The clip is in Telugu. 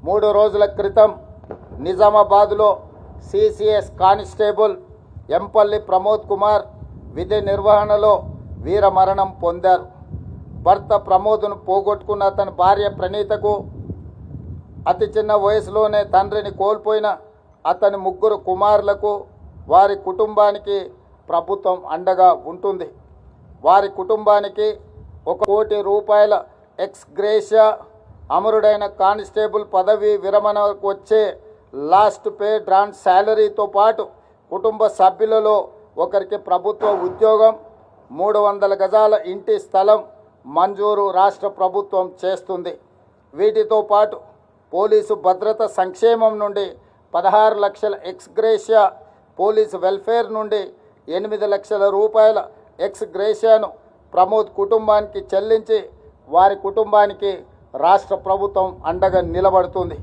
3 రోజుల క్రితం నిజామాబాద్లో సిసిఎస్ కానిస్టేబుల్ ఎంపల్లి ప్రమోద్ కుమార్ విధి నిర్వహణలో వీరమరణం పొందారు. భర్త ప్రమోద్ను పోగొట్టుకున్న అతని భార్య ప్రణీతకు అతి చిన్న వయసులోనే తండ్రిని కోల్పోయిన అతని 3 కుమారులకు వారి కుటుంబానికి ప్రభుత్వం అండగా ఉంటుంది. వారి కుటుంబానికి 1 కోటి రూపాయల ఎక్స్ గ్రేషియా, అమరుడైన కానిస్టేబుల్ పదవి విరమణకు వచ్చే లాస్ట్ పే డ్రాన్ శాలరీతో పాటు కుటుంబ సభ్యులలో ఒకరికి ప్రభుత్వ ఉద్యోగం, 300 గజాల ఇంటి స్థలం మంజూరు రాష్ట్ర ప్రభుత్వం చేస్తుంది. వీటితో పాటు పోలీసు భద్రత సంక్షేమం నుండి 16 లక్షల ఎక్స్ గ్రేషియా, పోలీసు వెల్ఫేర్ నుండి 8 లక్షల రూపాయల ఎక్స్ గ్రేషియాను ప్రమోద్ కుటుంబానికి చెల్లించి వారి కుటుంబానికి రాష్ట్ర ప్రభుత్వం అండగా నిలబడుతుంది.